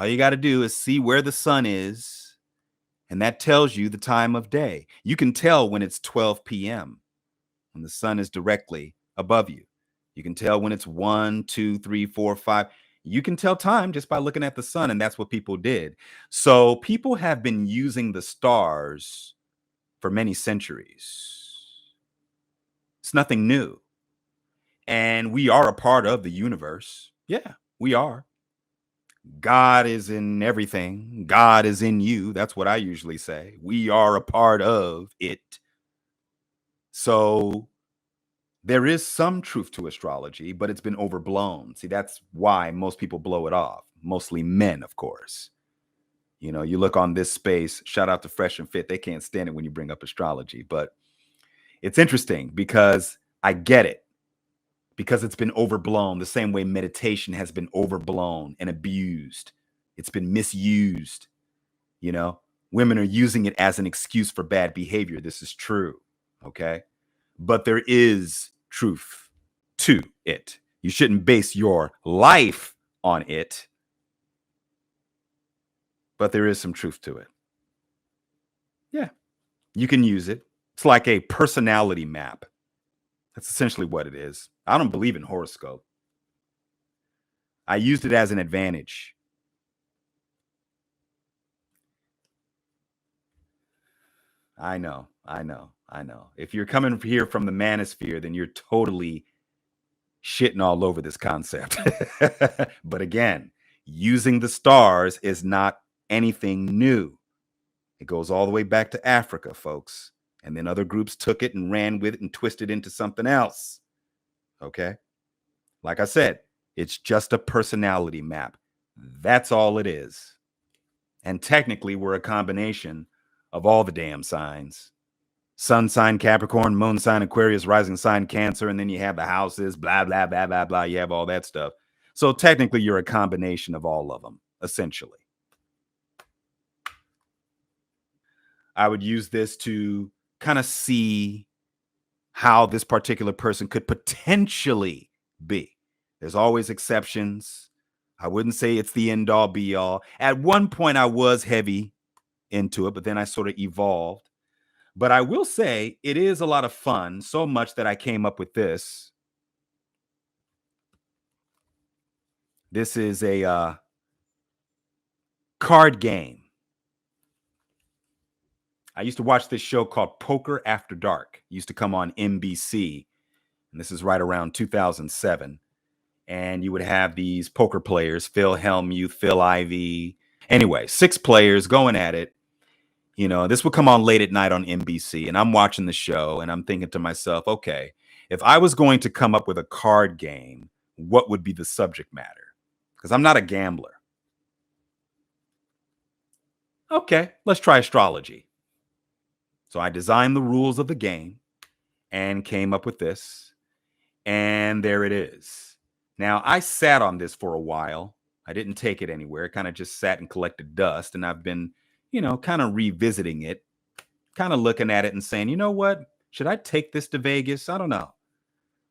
All you got to do is see where the sun is, and that tells you the time of day. You can tell when it's 12 p.m., when the sun is directly above you. You can tell when it's 1, 2, 3, 4, 5. You can tell time just by looking at the sun, and that's what people did. So people have been using the stars for many centuries. It's nothing new. And we are a part of the universe. Yeah, we are. God is in everything. God is in you. That's what I usually say. We are a part of it. So there is some truth to astrology, but it's been overblown. See, that's why most people blow it off. Mostly men, of course. You know, you look on this space, shout out to Fresh and Fit. They can't stand it when you bring up astrology, but it's interesting because I get it. Because it's been overblown the same way meditation has been overblown and abused. It's been misused. You know, women are using it as an excuse for bad behavior. This is true. Okay. But there is truth to it. You shouldn't base your life on it. But there is some truth to it. Yeah. You can use it. It's like a personality map. That's essentially what it is. I don't believe in horoscope. I used it as an advantage. I know. If you're coming here from the manosphere, then you're totally shitting all over this concept. But again, using the stars is not anything new. It goes all the way back to Africa, folks. And then other groups took it and ran with it and twisted into something else. Okay? Like I said, it's just a personality map. That's all it is. And technically, we're a combination of all the damn signs. Sun sign Capricorn, moon sign Aquarius, rising sign Cancer, and then you have the houses, blah, blah, blah, blah, blah. You have all that stuff. So technically, you're a combination of all of them, essentially. I would use this to kind of see how this particular person could potentially be. There's always exceptions. I wouldn't say it's the end all be all. At one point, I was heavy into it, but then I sort of evolved. But I will say it is a lot of fun, so much that I came up with this. This is a card game. I used to watch this show called Poker After Dark. It used to come on NBC, and this is right around 2007. And you would have these poker players, Phil Hellmuth, Phil Ivey. Anyway, 6 players going at it. You know, this would come on late at night on NBC, and I'm watching the show, and I'm thinking to myself, okay, if I was going to come up with a card game, what would be the subject matter? Because I'm not a gambler. Okay, let's try astrology. So I designed the rules of the game and came up with this, and there it is. Now, I sat on this for a while. I didn't take it anywhere. It kind of just sat and collected dust, and I've been kind of revisiting it, kind of looking at it and saying, you know what? Should I take this to Vegas? I don't know.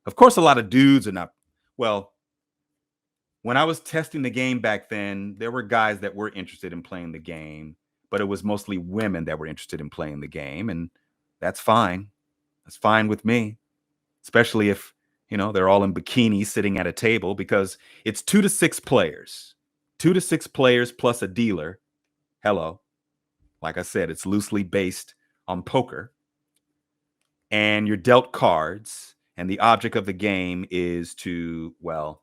Of course, a lot of dudes are not. Well, when I was testing the game back then, there were guys that were interested in playing the game, but it was mostly women that were interested in playing the game. And that's fine. That's fine with me, especially if, they're all in bikinis sitting at a table, because it's 2 to 6 players, 2 to 6 players plus a dealer. Hello. Like I said, it's loosely based on poker. And you're dealt cards. And the object of the game is to, I'll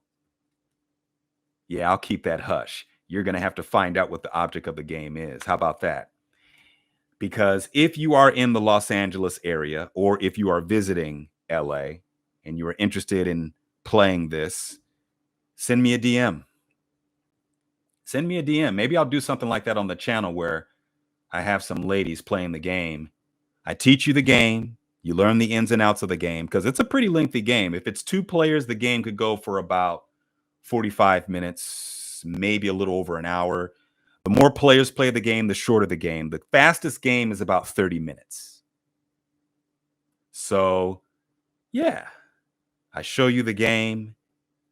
keep that hush. You're going to have to find out what the object of the game is. How about that? Because if you are in the Los Angeles area, or if you are visiting LA and you are interested in playing this, send me a DM. Send me a DM. Maybe I'll do something like that on the channel where I have some ladies playing the game. I teach you the game. You learn the ins and outs of the game, because it's a pretty lengthy game. If it's 2 players, the game could go for about 45 minutes, maybe a little over an hour. The more players play the game, the shorter the game. The fastest game is about 30 minutes. So, I show you the game,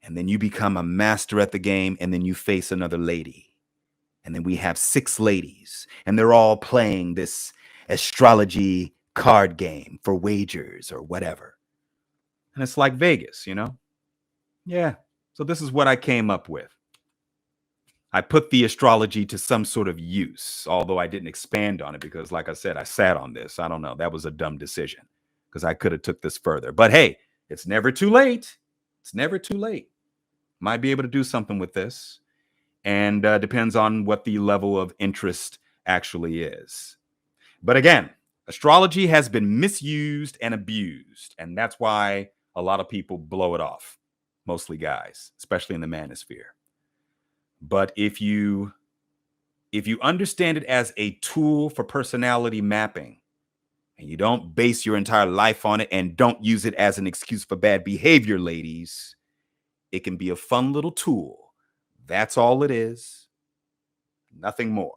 and then you become a master at the game, and then you face another lady. And then we have 6 ladies, and they're all playing this astrology card game for wagers or whatever. And it's like Vegas, you know? Yeah. So this is what I came up with. I put the astrology to some sort of use, although I didn't expand on it because, like I said, I sat on this. I don't know. That was a dumb decision because I could have took this further. But hey, it's never too late. It's never too late. Might be able to do something with this, and depends on what the level of interest actually is. But again, astrology has been misused and abused, and that's why a lot of people blow it off, mostly guys, especially in the manosphere. But if you understand it as a tool for personality mapping, and you don't base your entire life on it and don't use it as an excuse for bad behavior, ladies, it can be a fun little tool. That's all it is. Nothing more.